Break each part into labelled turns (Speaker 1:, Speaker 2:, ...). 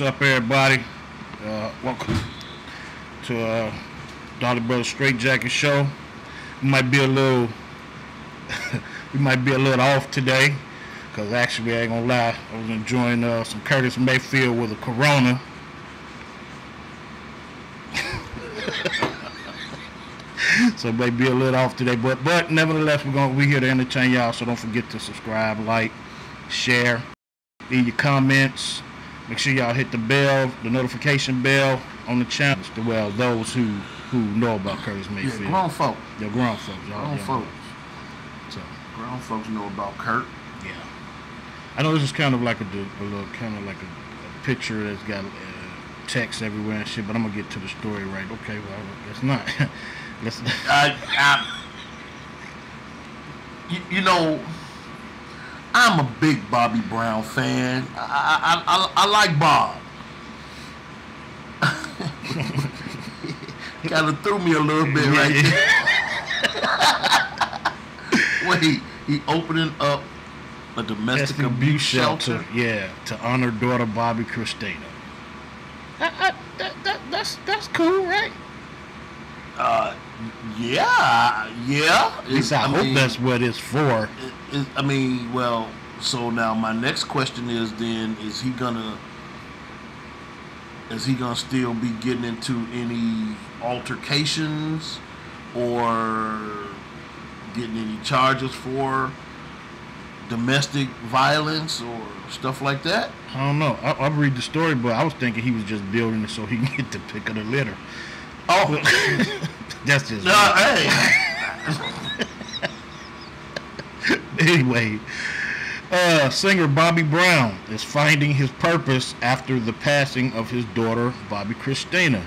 Speaker 1: up, everybody? Welcome to Dolly Brothers Straight Jacket Show. We might be a little, off today, cause actually, I ain't gonna lie, I was enjoying some Curtis Mayfield with a Corona. So it may be a little off today, but nevertheless, we're here to entertain y'all. So don't forget to subscribe, like, share, leave your comments. Make sure y'all hit the bell, the notification bell on the channel. Well, those who know about Curtis Mayfield.
Speaker 2: Yeah, grown folk.
Speaker 1: Yeah, grown folks.
Speaker 2: Grown folks.
Speaker 1: So
Speaker 2: grown folks know about Kurt.
Speaker 1: Yeah. I know this is kind of like a picture that's got text everywhere and shit, but I'm gonna get to the story right. Okay, well, that's not.
Speaker 2: You know, I'm a big Bobby Brown fan. I like Bob. Kind of threw me a little bit right there. Wait, he opening up a domestic abuse shelter.
Speaker 1: Yeah, to honor daughter Bobby Christina. That's cool, right?
Speaker 2: Yeah.
Speaker 1: At least I hope that's what it's for.
Speaker 2: So now my next question is then, is he gonna still be getting into any altercations or getting any charges for domestic violence or stuff like that?
Speaker 1: I don't know. I'll read the story, but I was thinking he was just building it so he can get the pick of the litter.
Speaker 2: Oh,
Speaker 1: that's just
Speaker 2: hey.
Speaker 1: Anyway, singer Bobby Brown is finding his purpose after the passing of his daughter Bobby Christina,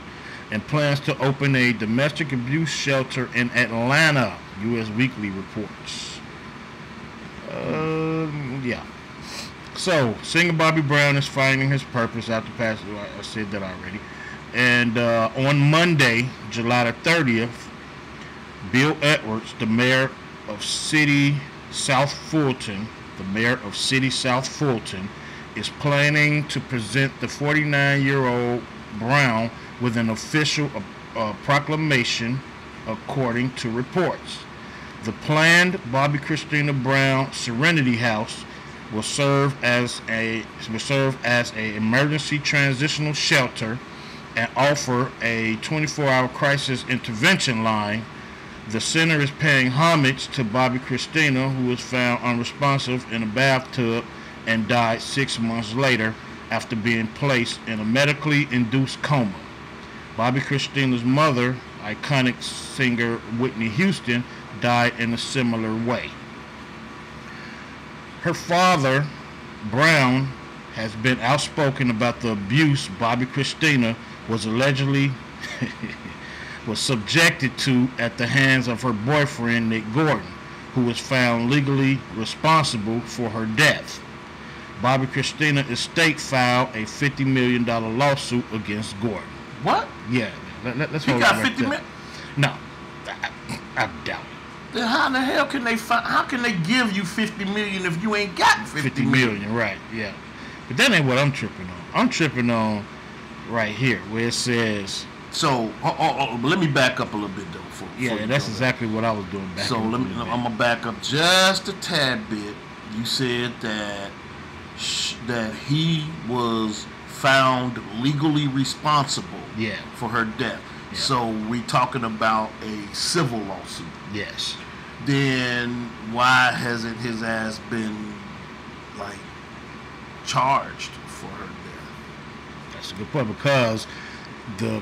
Speaker 1: and plans to open a domestic abuse shelter in Atlanta, U.S. Weekly reports. Yeah. So, singer Bobby Brown is finding his purpose after passing. I said that already. And on Monday, July the 30th, Bill Edwards, the mayor of South Fulton, is planning to present the 49-year-old Brown with an official proclamation, according to reports. The planned Bobby Christina Brown Serenity House will serve as an emergency transitional shelter and offer a 24-hour crisis intervention line. The center is paying homage to Bobby Christina, who was found unresponsive in a bathtub and died 6 months later after being placed in a medically induced coma. Bobby Christina's mother, iconic singer Whitney Houston, died in a similar way. Her father, Brown, has been outspoken about the abuse Bobby Christina was allegedly was subjected to at the hands of her boyfriend Nick Gordon, who was found legally responsible for her death. Bobby Christina's estate filed a $50 million lawsuit against Gordon.
Speaker 2: What?
Speaker 1: Yeah, let's
Speaker 2: he
Speaker 1: hold
Speaker 2: got
Speaker 1: it right
Speaker 2: 50 million?
Speaker 1: No, I doubt it.
Speaker 2: Then how the hell can they how can they give you 50 million if you ain't got 50 million?
Speaker 1: Right, yeah. But that ain't what I'm tripping on. I'm tripping on right here where it says.
Speaker 2: So, let me back up a little bit though.
Speaker 1: That's exactly what I was doing back.
Speaker 2: So I'm gonna back up just a tad bit. You said that he was found legally responsible.
Speaker 1: Yeah.
Speaker 2: For her death.
Speaker 1: Yeah.
Speaker 2: So we talking about a civil lawsuit.
Speaker 1: Yes.
Speaker 2: Then why hasn't his ass been charged for her death?
Speaker 1: That's a good point, because the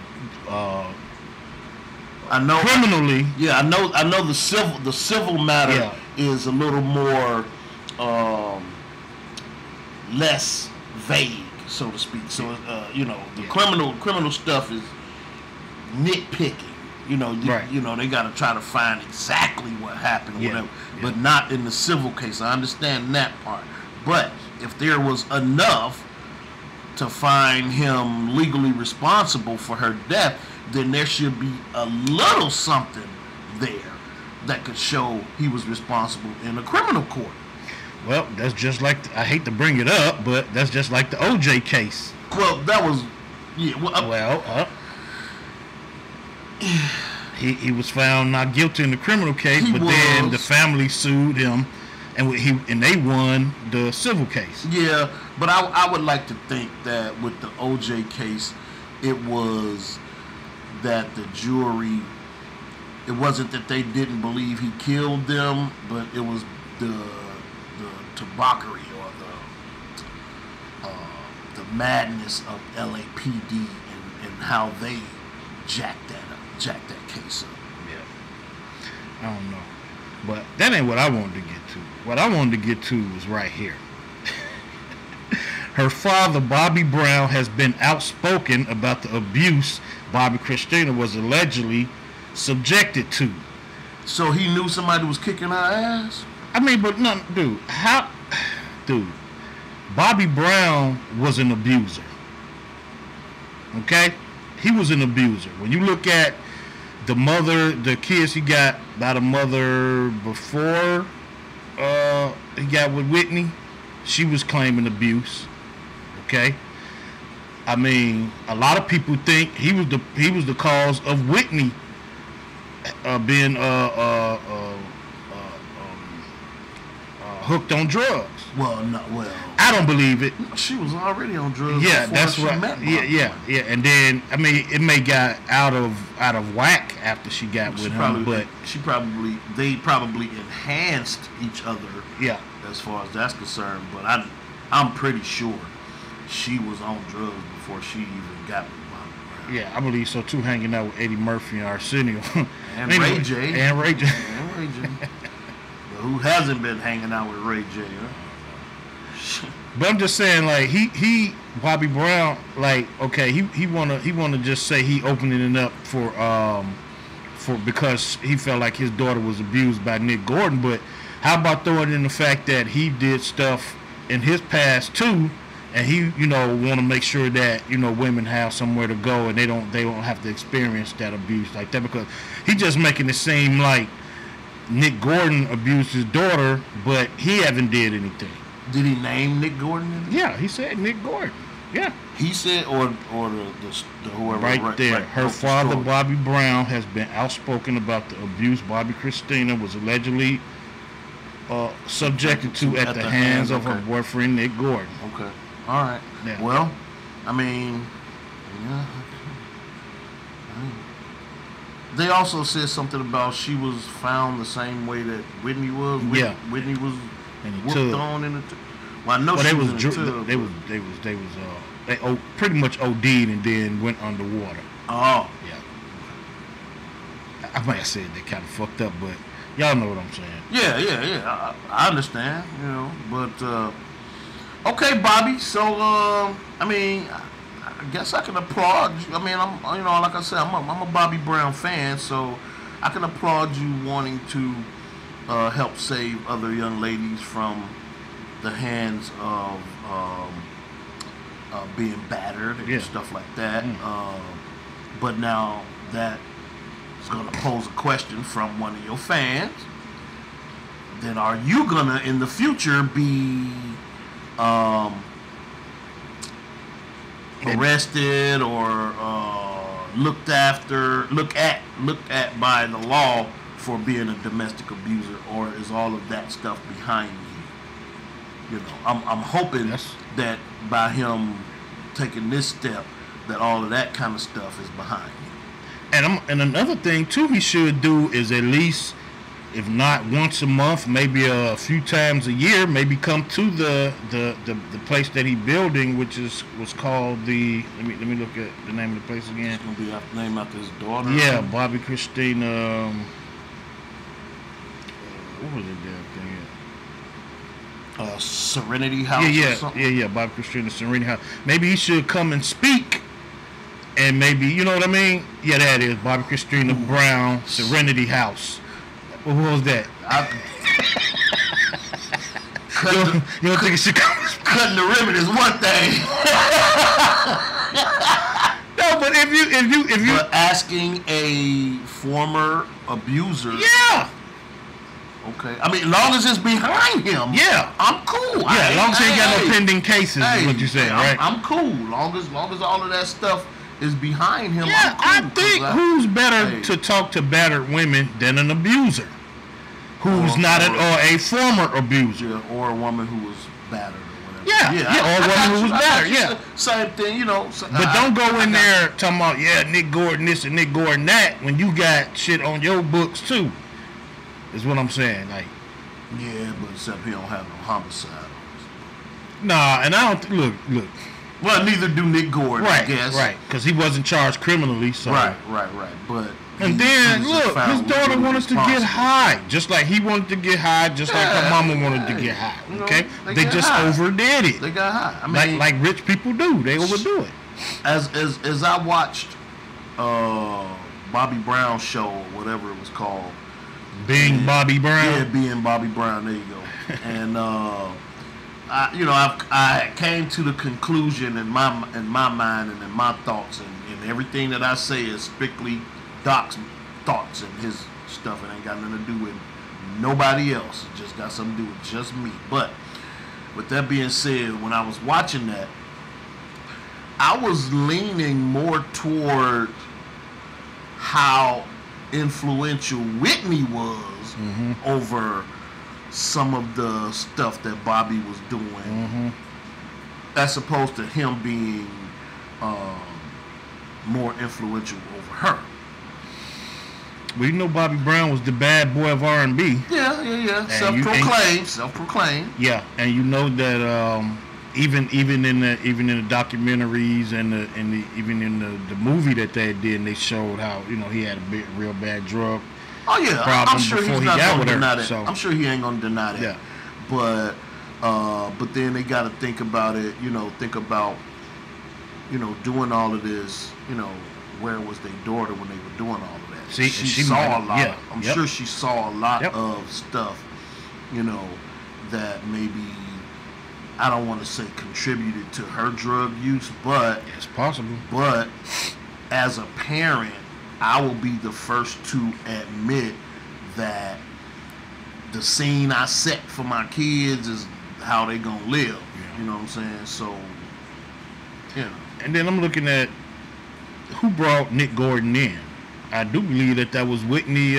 Speaker 2: I know
Speaker 1: criminally.
Speaker 2: Yeah, I know the civil matter is a little more less vague, so to speak. So the criminal stuff is nitpicking.
Speaker 1: Right.
Speaker 2: They got to try to find exactly what happened, whatever.
Speaker 1: Yeah.
Speaker 2: But not in the civil case. I understand that part. But if there was enough to find him legally responsible for her death, then there should be a little something there that could show he was responsible in a criminal court.
Speaker 1: Well, that's just like, I hate to bring it up, but that's just like the OJ case.
Speaker 2: Well, that was
Speaker 1: he was found not guilty in the criminal case, but then the family sued him, and they won the civil case.
Speaker 2: Yeah, but I would like to think that with the OJ case, it was that the jury, it wasn't that they didn't believe he killed them, but it was the debauchery or the madness of LAPD and how they jacked that case up.
Speaker 1: Yeah, I don't know, but that ain't what I wanted to get to. What I wanted to get to was right here. Her father, Bobby Brown, has been outspoken about the abuse Bobby Christina was allegedly subjected to.
Speaker 2: So he knew somebody was kicking her ass?
Speaker 1: I mean, but no, dude, Bobby Brown was an abuser. Okay? He was an abuser. When you look at the kids he got by the mother before he got with Whitney, she was claiming abuse. Okay? I mean, a lot of people think he was the cause of Whitney being hooked on drugs.
Speaker 2: Well,
Speaker 1: I don't believe it.
Speaker 2: She was already on drugs.
Speaker 1: Yeah,
Speaker 2: before
Speaker 1: that's
Speaker 2: she
Speaker 1: right.
Speaker 2: met
Speaker 1: Yeah. And then I mean, it may got out of whack after she got with him, but
Speaker 2: they probably enhanced each other.
Speaker 1: Yeah.
Speaker 2: As far as that's concerned, but I'm pretty sure she was on drugs before she even got with Bobby Brown.
Speaker 1: Yeah, I believe so too. Hanging out with Eddie Murphy and Arsenio
Speaker 2: and Ray J.
Speaker 1: And Ray J.
Speaker 2: But who hasn't been hanging out with Ray J? Huh?
Speaker 1: But I'm just saying, like he Bobby Brown, like okay, he wanna just say he opening it up for because he felt like his daughter was abused by Nick Gordon. But how about throwing in the fact that he did stuff in his past too, and he want to make sure that women have somewhere to go and they don't have to experience that abuse like that, because he just making it seem like Nick Gordon abused his daughter, but he haven't did anything.
Speaker 2: Did he name Nick Gordon?
Speaker 1: Yeah, he said Nick Gordon. Yeah.
Speaker 2: He said, or the whoever.
Speaker 1: Right there. Her father, Bobby Brown, has been outspoken about the abuse Bobby Christina was allegedly subjected to at the hands of her boyfriend Nick Gordon.
Speaker 2: Okay. All right.
Speaker 1: Yeah.
Speaker 2: Well, I mean, yeah. They also said something about she was found the same way that Whitney was.
Speaker 1: Yeah.
Speaker 2: Whitney was
Speaker 1: whooped
Speaker 2: on in the tub. Well, I know she was in the tub.
Speaker 1: They pretty much OD'd and then went underwater.
Speaker 2: Oh.
Speaker 1: Yeah. I might have said they kind of fucked up, but y'all know what I'm saying.
Speaker 2: Yeah. I understand, but okay, Bobby. So I mean, I guess I can applaud you. I mean, I'm like I said, I'm a Bobby Brown fan, so I can applaud you wanting to help save other young ladies from the hands of being battered and stuff like that. But now that is going to pose a question from one of your fans. Then are you gonna in the future be arrested or looked at by the law for being a domestic abuser, or is all of that stuff behind you? I'm hoping that by him taking this step, that all of that kind of stuff is behind him.
Speaker 1: And another thing too, he should do is at least, if not once a month, maybe a few times a year, maybe come to the place that he building, which was called the. Let me look at the name of the place again.
Speaker 2: It's gonna be named after his daughter.
Speaker 1: Yeah, Bobby Christina. What was it damn thing?
Speaker 2: Serenity House.
Speaker 1: Yeah. Bobby Christina Serenity House. Maybe he should come and speak. And maybe, you know what I mean? Yeah, that is Bobby Christina Brown Serenity House. What was that? You don't think it should come?
Speaker 2: Cutting the ribbon is one thing.
Speaker 1: No, but if you
Speaker 2: but asking a former abuser.
Speaker 1: Yeah.
Speaker 2: Okay. I mean, as long as it's behind him.
Speaker 1: Yeah.
Speaker 2: I'm cool.
Speaker 1: Yeah, as long as he ain't got no pending cases, is what you're saying, right?
Speaker 2: I'm cool. Long as all of that stuff is behind him.
Speaker 1: Yeah,
Speaker 2: I'm cool,
Speaker 1: I think who's better
Speaker 2: hey.
Speaker 1: to talk to battered women than an abuser, who's not or a former abuser,
Speaker 2: yeah, or a woman who was battered.
Speaker 1: Yeah, or a woman who was better, yeah.
Speaker 2: Same thing, you know.
Speaker 1: But don't go in there talking about, Nick Gordon this and Nick Gordon that when you got shit on your books too. Is what I'm saying. Like,
Speaker 2: yeah, but except he don't have no homicide.
Speaker 1: Nah, and I don't look.
Speaker 2: Well, neither do Nick Gordon,
Speaker 1: right,
Speaker 2: I guess.
Speaker 1: Right, because he wasn't charged criminally. So.
Speaker 2: Right. But.
Speaker 1: And then look, his daughter wanted to get high, just like he wanted to get high, just like her mama wanted to get high. Okay, they just overdid it.
Speaker 2: They got high. I mean,
Speaker 1: like rich people do. They overdo it.
Speaker 2: As I watched Bobby Brown's show, or whatever it was called,
Speaker 1: Being Bobby Brown.
Speaker 2: Yeah, Being Bobby Brown. There you go. And I came to the conclusion in my mind and in my thoughts and everything that I say is strictly Doc's thoughts and his stuff. It ain't got nothing to do with nobody else. It just got something to do with just me. But with that being said, when I was watching that, I was leaning more toward how influential Whitney was over some of the stuff that Bobby was doing, as opposed to him being more influential over her.
Speaker 1: Well, you know Bobby Brown was the bad boy of R&B.
Speaker 2: Yeah. Self-proclaimed.
Speaker 1: Yeah, and you know that even in the documentaries and even in the movie that they did, and they showed how he had a real bad drug.
Speaker 2: Oh yeah, I'm sure he's not going to deny that.
Speaker 1: So.
Speaker 2: I'm sure he ain't going to deny that.
Speaker 1: Yeah.
Speaker 2: But then they got to think about it. Think about doing all of this. Where was their daughter when they were doing all of that?
Speaker 1: See,
Speaker 2: she saw a lot.
Speaker 1: Yeah.
Speaker 2: I'm sure she saw a lot of stuff. That maybe I don't want to say contributed to her drug use, but
Speaker 1: it's possible.
Speaker 2: But as a parent, I will be the first to admit that the scene I set for my kids is how they gonna live. Yeah. You know what I'm saying? So,
Speaker 1: And then I'm looking at who brought Nick Gordon in. I do believe that was Whitney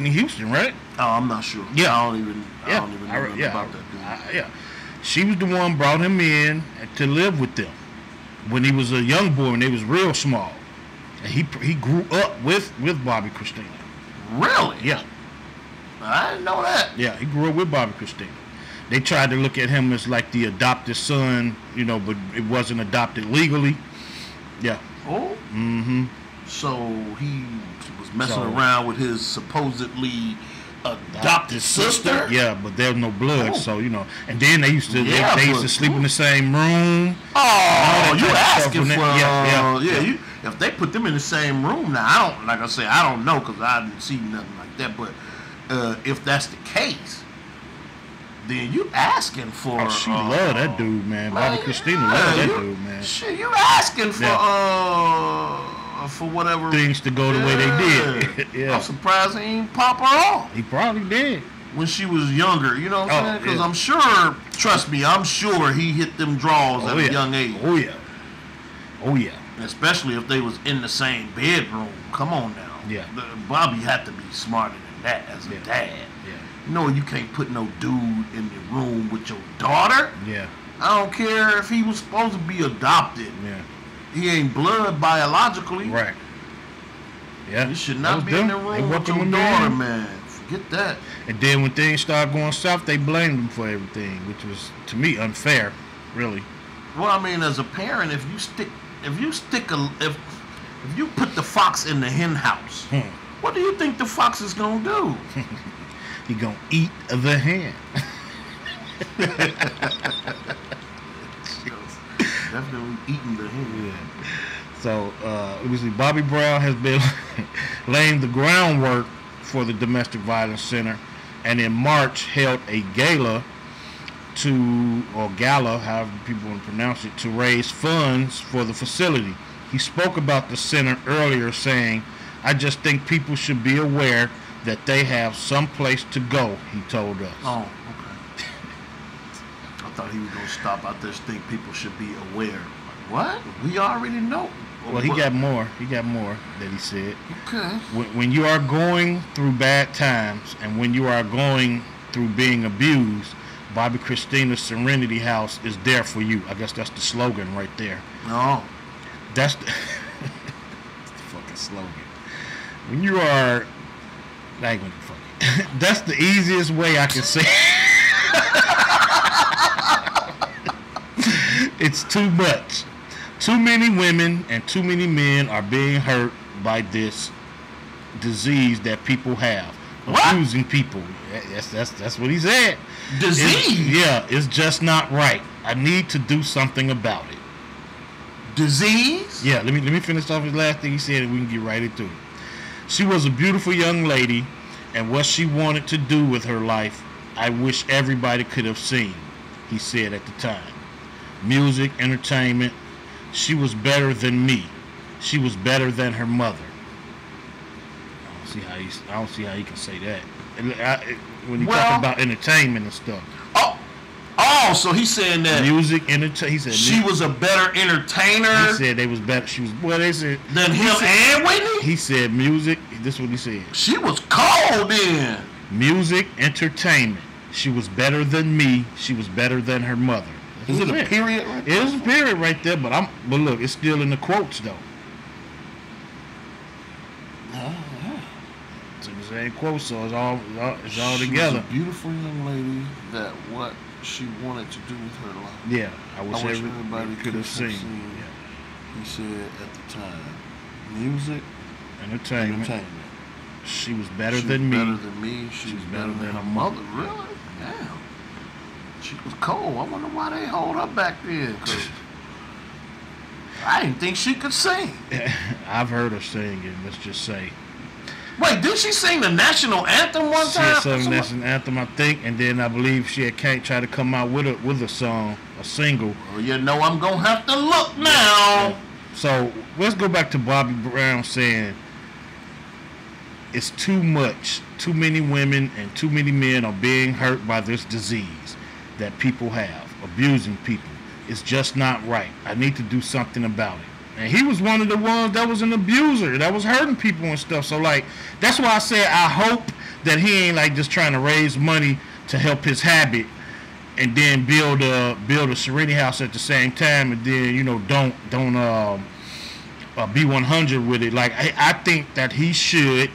Speaker 1: Houston, right?
Speaker 2: Oh, I'm not sure.
Speaker 1: Yeah.
Speaker 2: I don't even know about that dude.
Speaker 1: She was the one brought him in to live with them when he was a young boy and they was real small. And he grew up with Bobby Christina.
Speaker 2: Really?
Speaker 1: Yeah.
Speaker 2: I didn't know that.
Speaker 1: Yeah, he grew up with Bobby Christina. They tried to look at him as like the adopted son, but it wasn't adopted legally. Yeah.
Speaker 2: Oh?
Speaker 1: Mm-hmm.
Speaker 2: So he was messing around with his supposedly adopted sister?
Speaker 1: Yeah, but there was no blood, so and then they used to they used to sleep in the same room.
Speaker 2: Oh, you asking for if they put them in the same room now, I don't know because I didn't see nothing like that, but if that's the case, then you asking for
Speaker 1: she loved that dude, man. Bobby Christina loved that dude, man.
Speaker 2: Shit, you asking for whatever
Speaker 1: things to go the way they did.
Speaker 2: I'm surprised he ain't pop her off.
Speaker 1: He probably did
Speaker 2: when she was younger. You know what I'm saying? Because I'm sure, trust me, I'm sure he hit them draws at a young age.
Speaker 1: Oh yeah.
Speaker 2: Especially if they was in the same bedroom. Come on now.
Speaker 1: Yeah.
Speaker 2: Bobby had to be smarter than that as a dad. Yeah. You can't put no dude in the room with your daughter.
Speaker 1: Yeah.
Speaker 2: I don't care if he was supposed to be adopted.
Speaker 1: Yeah.
Speaker 2: He ain't blood biologically.
Speaker 1: Right. Yeah.
Speaker 2: You should not be in the room with your daughter, man. Forget that.
Speaker 1: And then when things started going south, they blamed him for everything, which was, to me, unfair, really.
Speaker 2: Well, I mean, as a parent, if you put the fox in the hen house, what do you think the fox is gonna do?
Speaker 1: He gonna eat the hen.
Speaker 2: Definitely eating the hen.
Speaker 1: Yeah. So, obviously, Bobby Brown has been laying the groundwork for the Domestic Violence Center, and in March held a gala, however people want to pronounce it, to raise funds for the facility. He spoke about the center earlier, saying, "I just think people should be aware that they have some place to go, he told us.
Speaker 2: Oh, okay. I thought he was going to stop. I just think people should be aware. Like, what? We already know.
Speaker 1: Well, he got more. He got more that he said.
Speaker 2: Okay.
Speaker 1: When you are going through bad times and when you are going through being abused, Bobby Christina's Serenity House is there for you. I guess that's the slogan right there.
Speaker 2: No.
Speaker 1: That's the, that's the fucking slogan. When you are like, that's the easiest way I can say. It's too much. Too many women and too many men are being hurt by this disease that people have.
Speaker 2: What?
Speaker 1: Abusing people. That's what he said.
Speaker 2: Disease?
Speaker 1: It's just not right. I need to do something about it.
Speaker 2: Disease?
Speaker 1: Yeah, let me finish off his last thing he said and we can get right into it. She was a beautiful young lady, and what she wanted to do with her life, I wish everybody could have seen, he said at the time. Music, entertainment. She was better than me. She was better than her mother. I don't see how you can say that. When you talk about entertainment and stuff.
Speaker 2: Oh, so he's saying that
Speaker 1: music, entertainment. He said
Speaker 2: she was a better entertainer.
Speaker 1: He said they was better. She was. Well, they said
Speaker 2: than him and Whitney.
Speaker 1: He said music. This is what he said.
Speaker 2: She was cold then.
Speaker 1: Music, entertainment. She was better than me. She was better than her mother.
Speaker 2: Is it a period right there?
Speaker 1: It is a period right there, but look, it's still in the quotes though. It's in the same quote, so it's all together.
Speaker 2: She was a beautiful young lady that what she wanted to do with her life.
Speaker 1: Yeah, I wish
Speaker 2: everybody
Speaker 1: could have seen.
Speaker 2: Yeah. He said at the time, music,
Speaker 1: entertainment. She was better
Speaker 2: She
Speaker 1: than
Speaker 2: was
Speaker 1: me.
Speaker 2: better than me. She was better than her mother. Really? Damn. She was cold. I wonder why they hold her back then. 'Cause I didn't think she could sing.
Speaker 1: I've heard her sing it. Let's just say.
Speaker 2: Wait, did she sing the national anthem one
Speaker 1: She
Speaker 2: time?
Speaker 1: had sung the national anthem, I think, and then I believe she had tried to come out with a song, a single.
Speaker 2: Well, you know I'm gonna have to look now.
Speaker 1: So let's go back to Bobby Brown saying it's too much. Too many women and too many men are being hurt by this disease that people have, abusing people. It's just not right. I need to do something about it. And he was one of the ones that was an abuser, that was hurting people and stuff. So like, that's why I said I hope that he ain't like just trying to raise money to help his habit and then build a Serenity House at the same time, and then don't be 100 with it. Like I think that he should.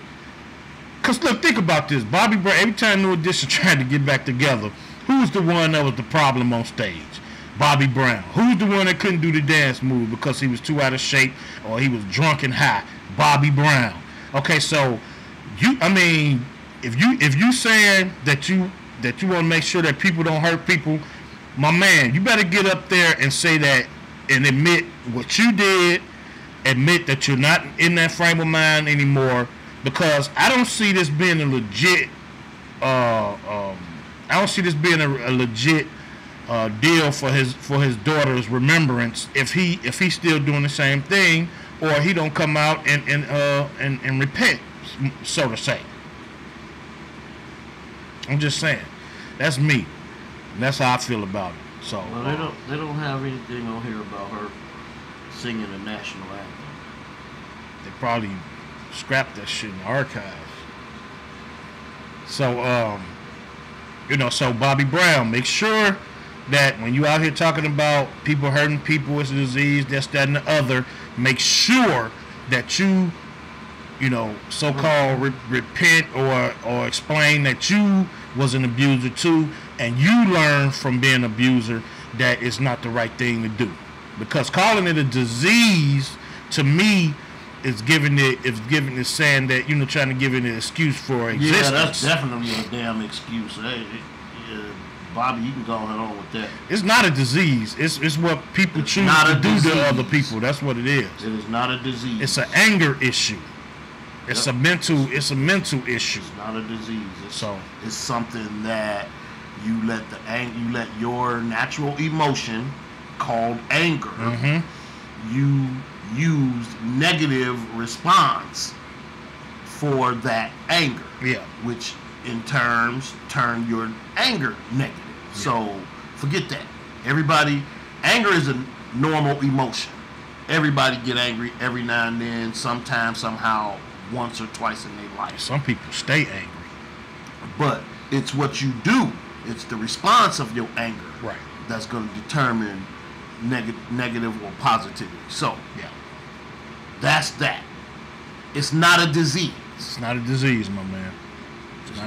Speaker 1: Cause look, think about this. Bobby Brown. Every time New Edition tried to get back together, who's the one that was the problem on stage? Bobby Brown. Who's the one that couldn't do the dance move because he was too out of shape or he was drunk and high? Bobby Brown. Okay, so if you saying that you want to make sure that people don't hurt people, my man, you better get up there and say that and admit what you did, admit that you're not in that frame of mind anymore, because I don't see this being a legit deal for his daughter's remembrance if he's still doing the same thing, or he don't come out and repent, so to say. I'm just saying, that's me. And that's how I feel about it. So
Speaker 2: well, they don't have anything on here about her singing the national anthem.
Speaker 1: They probably scrapped that shit in the archives. So so Bobby Brown, make sure that when you out here talking about people hurting people with a disease, this, that, and the other, make sure that you so-called repent or explain that you was an abuser too, and you learn from being an abuser that it's not the right thing to do. Because calling it a disease, to me, is saying that, trying to give it an excuse for existence.
Speaker 2: Yeah, that's definitely a damn excuse. Hey, Bobby, you can go ahead on with that.
Speaker 1: It's not a disease. It's what people choose to do to other people. That's what it is.
Speaker 2: It is not a disease.
Speaker 1: It's an anger issue. It's a mental issue.
Speaker 2: It's not a disease. It's something that you let your natural emotion called anger.
Speaker 1: Mm-hmm.
Speaker 2: You use negative response for that anger.
Speaker 1: Yeah.
Speaker 2: Which in terms turn your anger negative.
Speaker 1: Yeah.
Speaker 2: So forget that. Anger is a normal emotion. Everybody get angry every now and then, sometime, somehow, once or twice in their life.
Speaker 1: Some people stay angry.
Speaker 2: But it's what you do. It's the response of your anger.
Speaker 1: Right.
Speaker 2: That's going to determine negative or positivity. So,
Speaker 1: yeah,
Speaker 2: that's that. It's not a disease.
Speaker 1: It's not a disease, my man.
Speaker 2: It's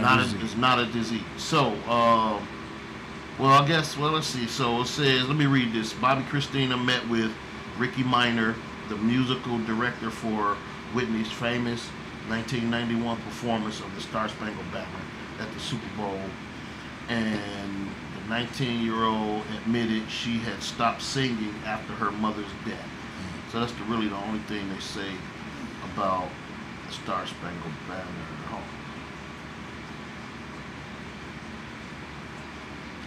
Speaker 2: not a disease. So, let's see. So it says, let me read this. Bobby Christina met with Ricky Minor, the musical director for Whitney's famous 1991 performance of the Star Spangled Banner at the Super Bowl. And the 19-year-old admitted she had stopped singing after her mother's death. So that's really the only thing they say about the Star Spangled Banner at home.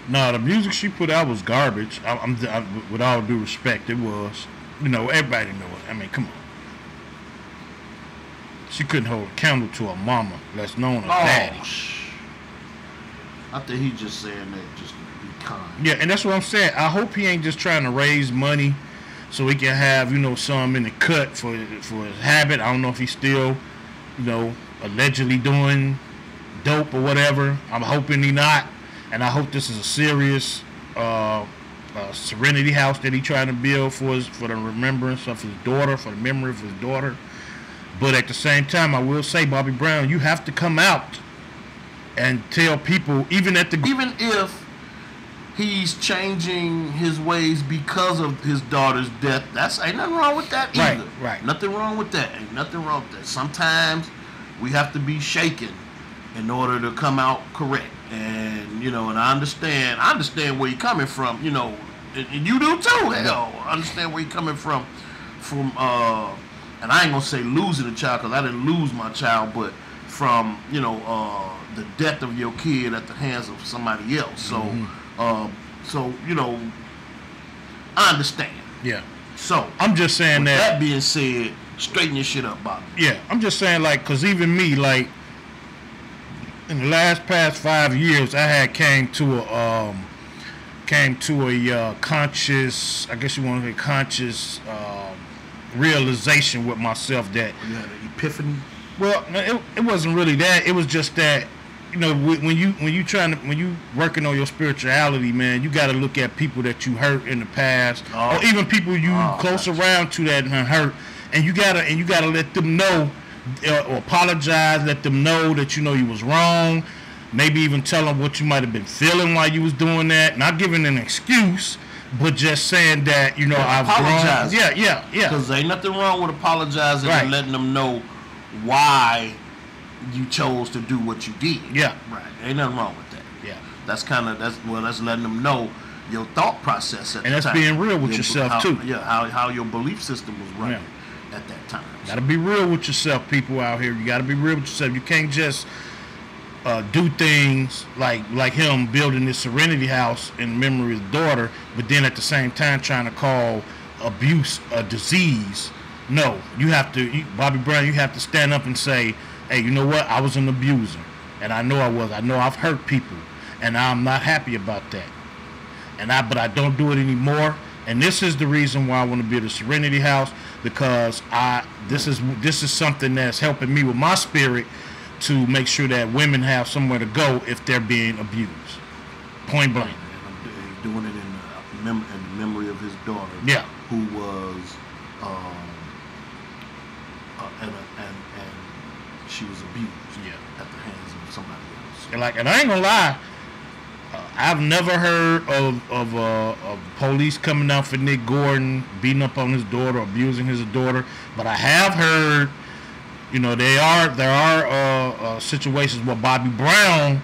Speaker 1: No, the music she put out was garbage. With all due respect, it was. Everybody know it. I mean, come on. She couldn't hold a candle to her mama, less known as daddy.
Speaker 2: I think he just saying that just to be kind.
Speaker 1: Yeah, and that's what I'm saying. I hope he ain't just trying to raise money so he can have, some in the cut for his habit. I don't know if he's still, allegedly doing dope or whatever. I'm hoping he not. And I hope this is a serious Serenity House that he trying to build for the remembrance of his daughter, for the memory of his daughter. But at the same time, I will say, Bobby Brown, you have to come out and tell people, even
Speaker 2: if he's changing his ways because of his daughter's death, ain't nothing wrong with that either.
Speaker 1: Right.
Speaker 2: Nothing wrong with that. Ain't nothing wrong with that. Sometimes we have to be shaken in order to come out correct. And and I understand where you're coming from, and you do too. Hell, I understand where you're coming from, and I ain't gonna say losing a child because I didn't lose my child, but from the death of your kid at the hands of somebody else. So, I understand.
Speaker 1: Yeah.
Speaker 2: So
Speaker 1: I'm just saying
Speaker 2: that being said, straighten your shit up, Bobby.
Speaker 1: Yeah, I'm just saying, cause even me, in the past 5 years, I had came to a conscious, I guess you want to say conscious realization with myself that
Speaker 2: you had an epiphany.
Speaker 1: Well, it wasn't really that. It was just that when you working on your spirituality, man, you got to look at people that you hurt in the past, or even people you close around to that hurt, and you gotta let them know. Or apologize, let them know that you was wrong. Maybe even tell them what you might have been feeling while you was doing that. Not giving an excuse, but just saying that I've
Speaker 2: apologize.
Speaker 1: Grown. Yeah.
Speaker 2: Because ain't nothing wrong with apologizing and letting them know why you chose to do what you did.
Speaker 1: Yeah.
Speaker 2: Right. Ain't nothing wrong with that.
Speaker 1: Yeah.
Speaker 2: That's letting them know your thought process at the time.
Speaker 1: And that's being real with yourself too.
Speaker 2: Yeah. How your belief system was running at that time.
Speaker 1: Gotta be real with yourself, people out here. You gotta be real with yourself. You can't just do things like him building this Serenity House in memory of his daughter, but then at the same time trying to call abuse a disease. No, you have to, Bobby Brown, you have to stand up and say, hey, you know what? I was an abuser, and I know I was. I know I've hurt people, and I'm not happy about that. But I don't do it anymore. And this is the reason why I want to build a Serenity House, because this is something that's helping me with my spirit to make sure that women have somewhere to go if they're being abused. Point blank.
Speaker 2: And doing it in the memory of his daughter.
Speaker 1: Yeah.
Speaker 2: Who was and she was abused.
Speaker 1: Yeah.
Speaker 2: At the hands of somebody else.
Speaker 1: And I ain't gonna lie. I've never heard of police coming out for Nick Gordon, beating up on his daughter, abusing his daughter. But I have heard, there are situations where Bobby Brown,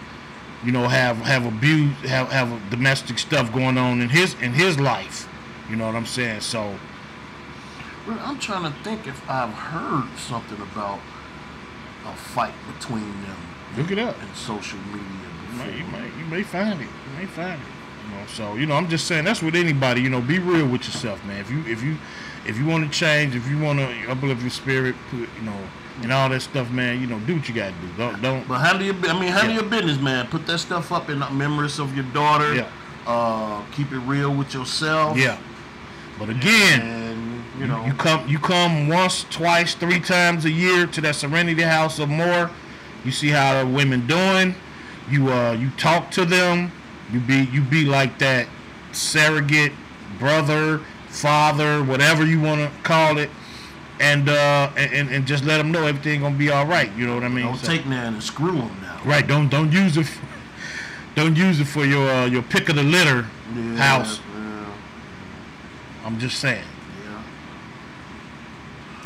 Speaker 1: have abused, have domestic stuff going on in his life. You know what I'm saying? So,
Speaker 2: well, I'm trying to think if I've heard something about a fight between them.
Speaker 1: Look it up
Speaker 2: in social media.
Speaker 1: You may find it. So I'm just saying that's with anybody. Be real with yourself, man. If you want to change, if you want to uplift your spirit, and all that stuff, man. Do what you gotta do. Don't.
Speaker 2: But handle your business, man. Put that stuff up in remembrance of your daughter.
Speaker 1: Yeah.
Speaker 2: Keep it real with yourself.
Speaker 1: Yeah. But again,
Speaker 2: and,
Speaker 1: you come once, twice, 3 times a year to that Serenity House or more. You see how the women doing. You talk to them. You be like that surrogate brother, father, whatever you want to call it, and just let them know everything gonna be all right. You know what I mean?
Speaker 2: Don't take that and screw them now.
Speaker 1: Right. Don't use it. Don't use it for your pick of the litter house.
Speaker 2: Yeah.
Speaker 1: I'm just saying.
Speaker 2: Yeah.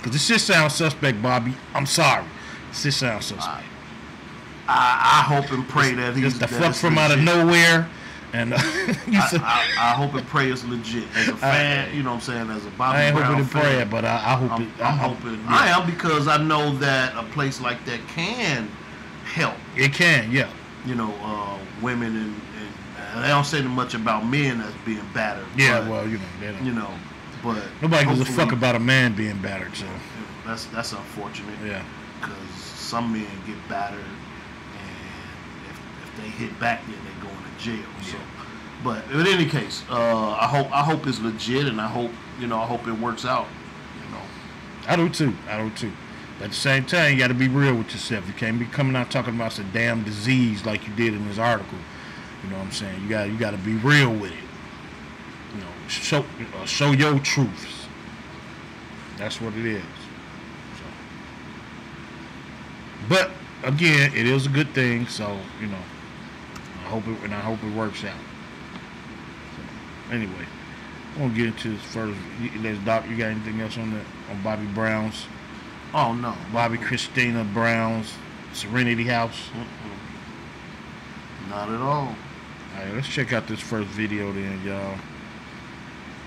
Speaker 1: Cause this shit sounds suspect, Bobby. I'm sorry. This shit sounds suspect.
Speaker 2: I hope and pray that he's
Speaker 1: just the fuck from out of nowhere. And
Speaker 2: I hope and pray it's legit. As a fan, you know what I'm saying, as a Bobby Brown fan. I ain't hoping to pray it,
Speaker 1: but I hope it.
Speaker 2: I'm hoping. Yeah. I am, because I know that a place like that can help.
Speaker 1: It can, yeah.
Speaker 2: Women and they don't say much about men that's being battered.
Speaker 1: Yeah,
Speaker 2: but,
Speaker 1: well, they don't.
Speaker 2: But
Speaker 1: nobody gives a fuck about a man being battered, so.
Speaker 2: That's unfortunate.
Speaker 1: Yeah.
Speaker 2: Because some men get battered, and if they hit back, then they go into jail. Yeah. So, but in any case, I hope it's legit, and I hope it works out.
Speaker 1: I do too. But at the same time, you got to be real with yourself. You can't be coming out talking about some damn disease like you did in this article. You know what I'm saying? You got to be real with it. Show your truths. That's what it is. So. But again, it is a good thing. So I hope it works out. So, anyway, I want to get into this first. Doc, you got anything else on Bobby Brown's?
Speaker 2: Oh no,
Speaker 1: Bobby Christina Brown's Serenity House.
Speaker 2: Not at all.
Speaker 1: All right, let's check out this first video then, y'all.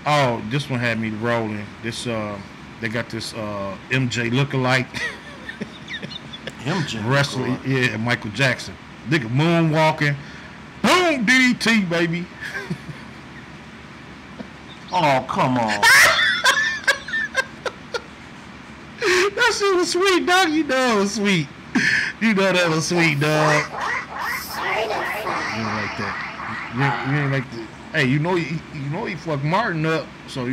Speaker 1: Oh, this one had me rolling. This they got this MJ lookalike.
Speaker 2: MJ
Speaker 1: wrestler, yeah, Michael Jackson. Nigga moonwalking. Boom, DDT, baby.
Speaker 2: Oh, come on.
Speaker 1: That shit was sweet, dog. You know it was sweet. You know that was sweet, dog. You ain't like that. You ain't like that. Hey, you know he fucked Martin up, so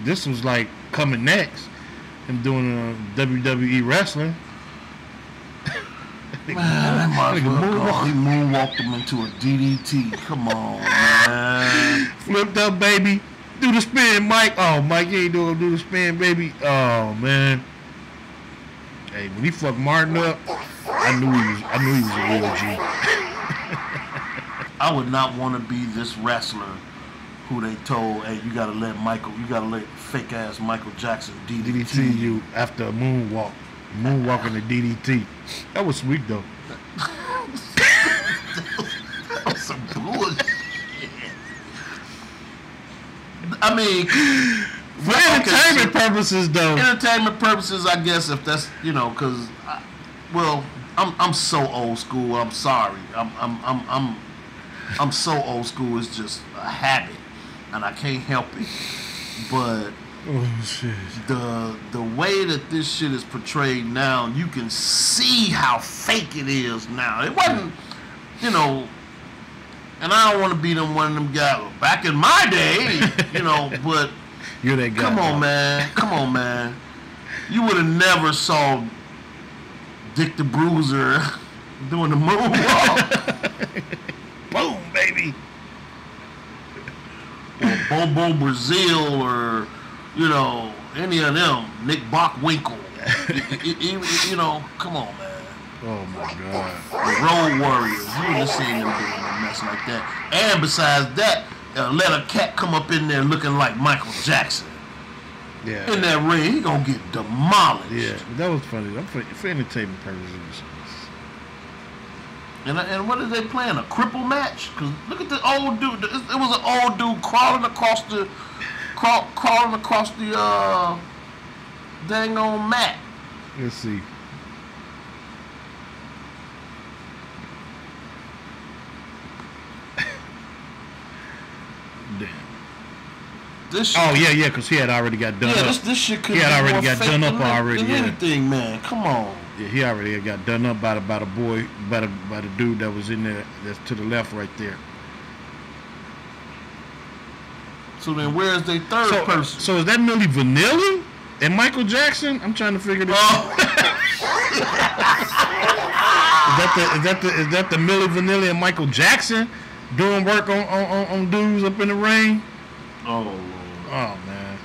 Speaker 1: this was like coming next. Him doing WWE wrestling.
Speaker 2: Man, he moonwalked him into a DDT. Come on, man.
Speaker 1: Flipped up, baby. Do the spin, Mike. Oh, Mike, you ain't do the spin, baby. Oh, man. Hey, when he fucked Martin up, I knew he was a real G.
Speaker 2: I would not want to be this wrestler who they told, hey, you gotta let fake ass Michael Jackson DDT
Speaker 1: you after a moonwalk. Moonwalking the DDT. That was sweet though.
Speaker 2: That was some bullshit. I mean,
Speaker 1: for entertainment purposes, though.
Speaker 2: Entertainment purposes, I guess, if that's because, I'm so old school. I'm sorry. I'm so old school. It's just a habit, and I can't help it. But the way that this shit is portrayed now, you can see how fake it is now. It wasn't, and I don't want to be one of them guys back in my day, but
Speaker 1: you're that guy.
Speaker 2: Come on, man. You would have never saw Dick the Bruiser doing the moonwalk.
Speaker 1: Boom, baby.
Speaker 2: Or Bobo Brazil, or any of them, Nick Bockwinkel. Come on, man.
Speaker 1: Oh my God.
Speaker 2: The Road Warriors. You would have seen them doing a mess like that. And besides that, let a cat come up in there looking like Michael Jackson.
Speaker 1: Yeah.
Speaker 2: In that ring, he gonna get demolished.
Speaker 1: Yeah, that was funny. For entertainment purposes.
Speaker 2: And what are they playing? A cripple match? Cause look at the old dude. It was an old dude crawling across the dang on mat.
Speaker 1: Let's see. Damn.
Speaker 2: Yeah,
Speaker 1: because he had already got done up.
Speaker 2: This shit could
Speaker 1: he had already got done up already.
Speaker 2: Anything, man. Come on.
Speaker 1: Yeah, he already got done up by the boy, by the dude that was in there. That's to the left right there.
Speaker 2: So then, where's the third person?
Speaker 1: So is that Milli Vanilli and Michael Jackson? I'm trying to figure this out. Is that the Milli Vanilli and Michael Jackson doing work on dudes up in the ring?
Speaker 2: Oh Lord.
Speaker 1: Oh man,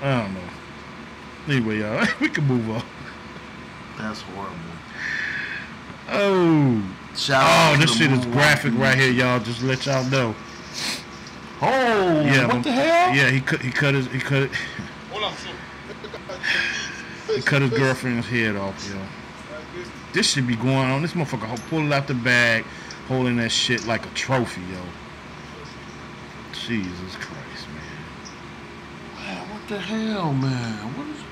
Speaker 1: I don't know. Anyway, y'all, we can move on.
Speaker 2: That's horrible.
Speaker 1: Oh, this shit is graphic right here, y'all. Just to let y'all know.
Speaker 2: Oh, yeah, what the hell?
Speaker 1: Yeah, he cut his girlfriend's head off, yo. This should be going on. This motherfucker pulled out the bag, holding that shit like a trophy, yo. Jesus Christ, man.
Speaker 2: Man, what the hell, man? What is?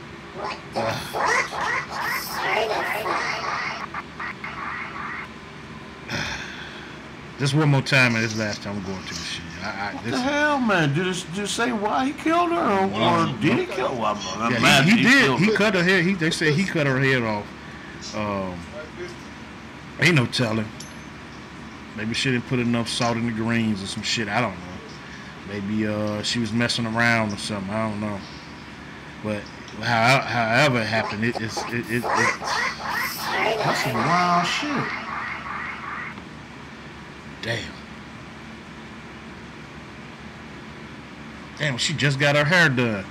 Speaker 1: Just one more time, and this last time I'm going to the shit.
Speaker 2: What the hell, man? Did you say why he killed her, or did he kill her?
Speaker 1: Yeah, he did. He cut her head. They said he cut her head off. Ain't no telling. Maybe she didn't put enough salt in the greens or some shit. I don't know. Maybe she was messing around or something. I don't know. But however it happened, it's
Speaker 2: that's some wild shit.
Speaker 1: Damn, she just got her hair done.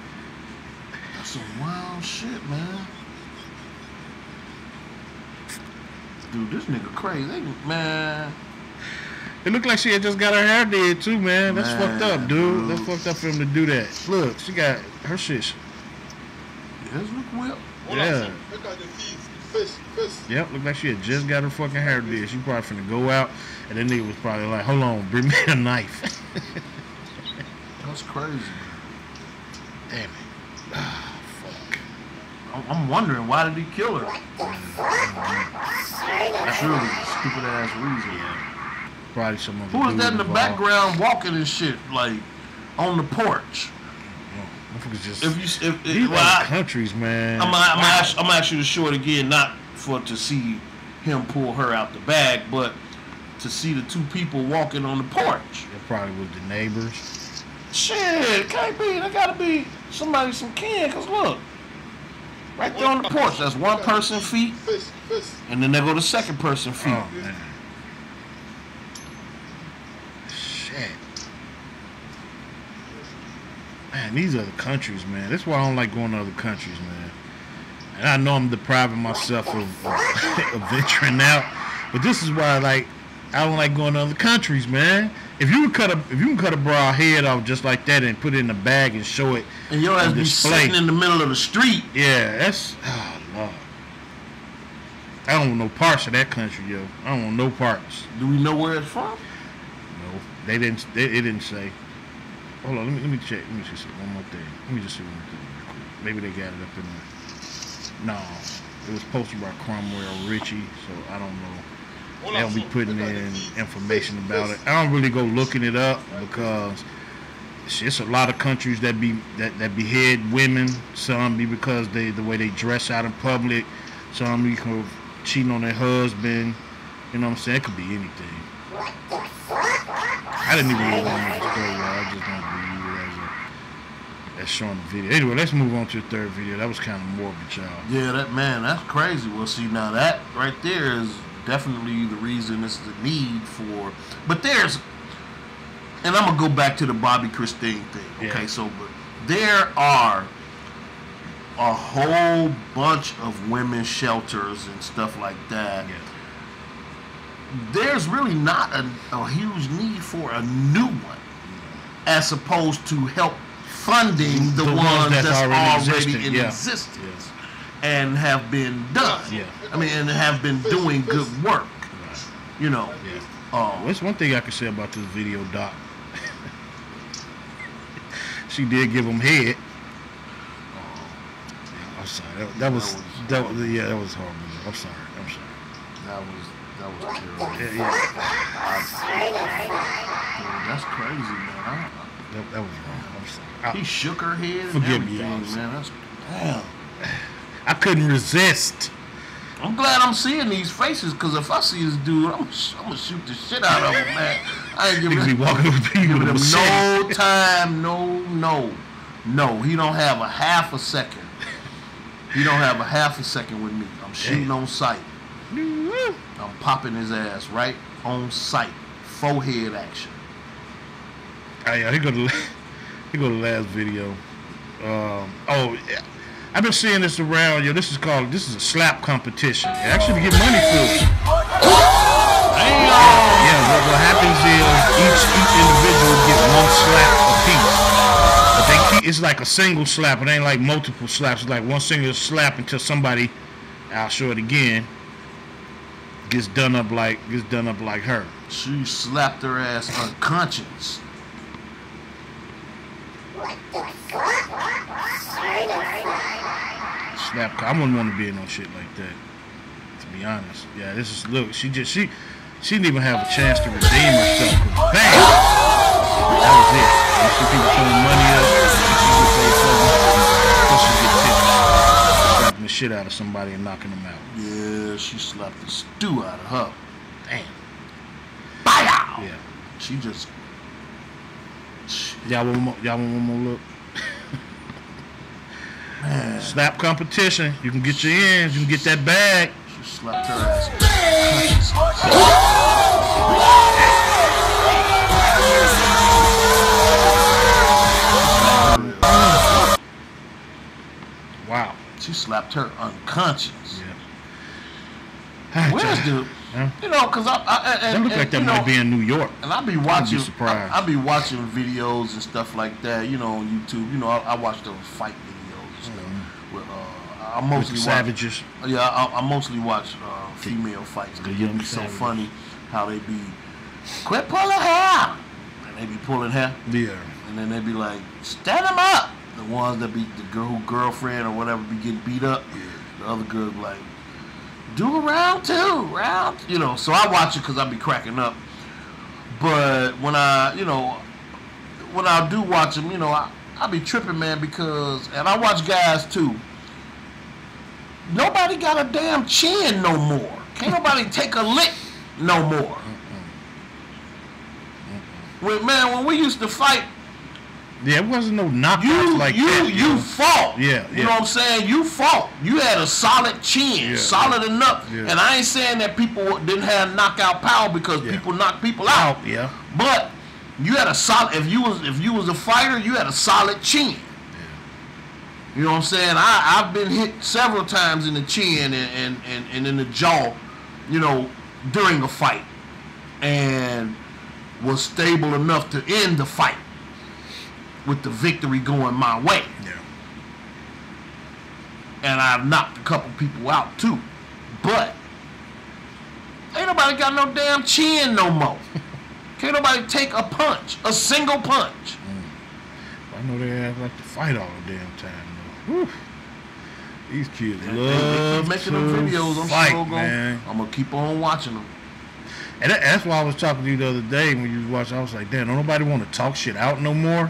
Speaker 2: That's some wild shit, man. Dude, this nigga crazy, man.
Speaker 1: It looked like she had just got her hair did too, man. That's fucked up, dude. That's fucked up for him to do that. Look, she got her shit.
Speaker 2: Yes, look well.
Speaker 1: Yeah. Yep, looked like she had just got her fucking hair did. She probably finna go out, and that nigga was probably like, hold on, bring me a knife.
Speaker 2: That's crazy, man.
Speaker 1: Damn it. Ah, fuck.
Speaker 2: I'm wondering, why did he kill her? That's really a stupid ass reason.
Speaker 1: Yeah. Probably someone.
Speaker 2: Who is that in the background walking and shit, like on the porch?
Speaker 1: Just,
Speaker 2: these
Speaker 1: countries, man.
Speaker 2: I'm gonna ask you to show it again, not to see him pull her out the bag, but to see the two people walking on the porch.
Speaker 1: That probably was the neighbors.
Speaker 2: Shit, it can't be. There gotta be somebody, some kin, cause look, right there on the porch. That's one person feet, and then there go the second person feet.
Speaker 1: Oh man. Shit. Man, these other countries, man. That's why I don't like going to other countries, man. And I know I'm depriving myself of venturing out, but this is why, like, I don't like going to other countries, man. If you can cut a broad head off just like that and put it in a bag and show it,
Speaker 2: and your ass be sitting in the middle of the street.
Speaker 1: Yeah, that's Lord. I don't want no parts of that country, yo. I don't want no parts.
Speaker 2: Do we know where it's from?
Speaker 1: No, they didn't. It didn't say. Hold on, let me check. Let me just see one more thing. Let me just see one more thing real quick. Maybe they got it up in there. No, it was posted by Cromwell Ritchie, so I don't know. They'll be putting in information about it. I don't really go looking it up because it's a lot of countries that behead women. Some be because the way they dress out in public. Some because cheating on their husband. You know what I'm saying? It could be anything. I didn't even really want to know the story, y'all. I just don't believe it as showing the video. Anyway, let's move on to the third video. That was kind of morbid, y'all.
Speaker 2: Yeah, that's crazy. Well, see, now that right there is definitely the reason it's the need for. But there's, and I'm gonna go back to the Bobby Christine thing. Okay,
Speaker 1: Yeah.
Speaker 2: so but there are a whole bunch of women's shelters and stuff like that.
Speaker 1: Yeah.
Speaker 2: There's really not a huge need for a new one, as opposed to help funding the ones that's already in existence and have been done.
Speaker 1: Yeah.
Speaker 2: I mean, and have been doing good work.
Speaker 1: Right.
Speaker 2: You know.
Speaker 1: Yeah. Well, that's one thing I can say about this video, Doc. She did give him head. I'm sorry. That was horrible. I'm sorry.
Speaker 2: That was terrible.
Speaker 1: Yeah.
Speaker 2: Dude, that's crazy, man.
Speaker 1: That was wrong. I'm sorry.
Speaker 2: He shook her head.
Speaker 1: Forgive
Speaker 2: and
Speaker 1: me,
Speaker 2: everything,
Speaker 1: y'all.
Speaker 2: man. That's damn.
Speaker 1: I couldn't resist.
Speaker 2: I'm glad I'm seeing these faces, because if I see this dude, I'm gonna shoot the shit out of him, man. I ain't giving
Speaker 1: be walking with people
Speaker 2: him no time, no. He don't have a half a second. He don't have a half a second with me. I'm shooting on sight. I'm popping his ass right on sight. Forehead action.
Speaker 1: Oh yeah, here go the last video. I've been seeing this around. This is a slap competition. They actually get money for it. Yeah, what happens is each individual gets one slap apiece. But it's like a single slap. It ain't like multiple slaps. It's like one single slap until somebody, I'll show it again, gets done up like her.
Speaker 2: She slapped her ass unconscious.
Speaker 1: Slap. I wouldn't want to be in no shit like that. To be honest. Yeah, this is look. She didn't even have a chance to redeem herself. Bang! That was it. You see people throwing money up. She get tipped. Slapping the shit out of somebody and knocking them out.
Speaker 2: Yeah, she slapped the stew out of her.
Speaker 1: Damn.
Speaker 2: Bow!
Speaker 1: Yeah.
Speaker 2: She just.
Speaker 1: Y'all want one more look?
Speaker 2: Man.
Speaker 1: Slap competition. You can get your ends. You can get that bag.
Speaker 2: She slapped her ass.
Speaker 1: Wow.
Speaker 2: She slapped her unconscious.
Speaker 1: Yeah.
Speaker 2: Where's the?
Speaker 1: Huh?
Speaker 2: You know, because
Speaker 1: that look like that might be in New York.
Speaker 2: And I be watching.
Speaker 1: Surprised.
Speaker 2: I be watching videos and stuff like that. You know, on YouTube. You know, I watch those fight videos and stuff. With, I mostly
Speaker 1: with
Speaker 2: watch
Speaker 1: savages.
Speaker 2: Yeah, I mostly watch female fights because it be so funny how they be quit pulling hair, and they be pulling hair.
Speaker 1: Yeah.
Speaker 2: And then they be like, stand them up. The ones that be the girlfriend or whatever be getting beat up.
Speaker 1: Yeah.
Speaker 2: The other girl be like, do a round two, you know. So I watch it because I be cracking up. But when I do watch them, you know, I be tripping, man, because, and I watch guys too. Nobody got a damn chin no more. Can't nobody take a lick no more. When we used to fight,
Speaker 1: yeah, it wasn't no knockouts like that.
Speaker 2: You fought.
Speaker 1: Yeah.
Speaker 2: You know what I'm saying? You fought. You had a solid chin, solid enough. Yeah. And I ain't saying that people didn't have knockout power because people knock people out.
Speaker 1: Yeah.
Speaker 2: But you had a solid. If you was a fighter, you had a solid chin. Yeah. You know what I'm saying? I've been hit several times in the chin and in the jaw, you know, during a fight, and was stable enough to end the fight with the victory going my way.
Speaker 1: Yeah.
Speaker 2: And I've knocked a couple people out too. But ain't nobody got no damn chin no more. Can't nobody take a punch, a single punch.
Speaker 1: I know they have like to fight all the damn time though. Whew. These kids love
Speaker 2: making
Speaker 1: to
Speaker 2: them videos. I'm gonna keep on watching them.
Speaker 1: And that's why I was talking to you the other day when you was watching. I was like, damn, don't nobody want to talk shit out no more?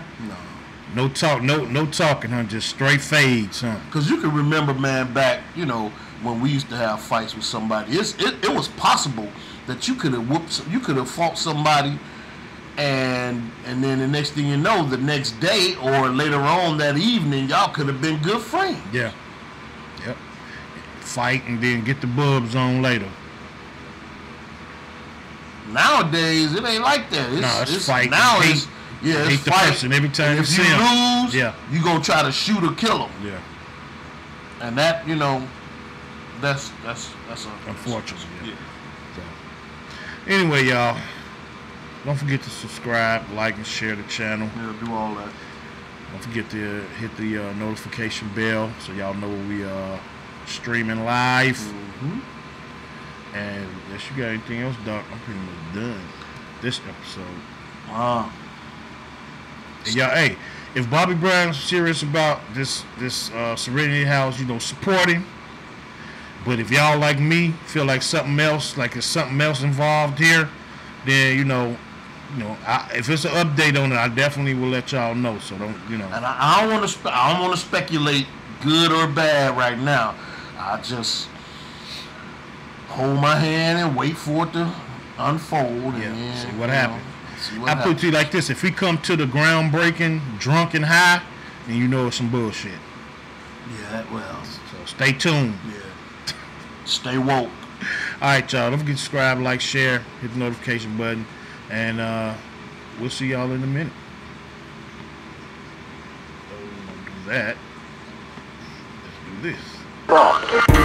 Speaker 1: No talk, no talking, huh? Just straight fades, huh?
Speaker 2: Because you can remember, man, back, you know, when we used to have fights with somebody. It was possible that you could have fought somebody, and then the next thing you know, the next day or later on that evening, y'all could have been good friends.
Speaker 1: Yeah. Yep. Fight and then get the bubs on later.
Speaker 2: Nowadays, it ain't like that. It's
Speaker 1: fight.
Speaker 2: Now it's
Speaker 1: hate the person every time
Speaker 2: you see him. If you lose,
Speaker 1: yeah,
Speaker 2: you gonna try to shoot or kill him.
Speaker 1: Yeah.
Speaker 2: And that, you know, that's
Speaker 1: unfortunate.
Speaker 2: Yeah.
Speaker 1: So, anyway, y'all, don't forget to subscribe, like, and share the channel.
Speaker 2: Yeah, do all that.
Speaker 1: Don't forget to hit the notification bell so y'all know when we streaming live.
Speaker 2: Mm-hmm.
Speaker 1: And unless you got anything else, Doc, I'm pretty much done this episode.
Speaker 2: Wow.
Speaker 1: And y'all, hey, if Bobby Brown's serious about this Serenity House, you know, support him. But if y'all like me feel like something else, like there's something else involved here, then you know, if it's an update on it, I definitely will let y'all know. So don't, you know.
Speaker 2: And I don't want to speculate good or bad right now. I just hold my hand and wait for it to unfold.
Speaker 1: Yeah,
Speaker 2: And then,
Speaker 1: see what happens.
Speaker 2: See what
Speaker 1: I put it
Speaker 2: happens.
Speaker 1: to you like this: if we come to the groundbreaking drunk and high, then you know it's some bullshit.
Speaker 2: Yeah, well,
Speaker 1: So stay tuned.
Speaker 2: yeah. Stay woke.
Speaker 1: All right, y'all. Don't forget to subscribe, like, share, hit the notification button, and we'll see y'all in a minute. So, do that. Let's do this.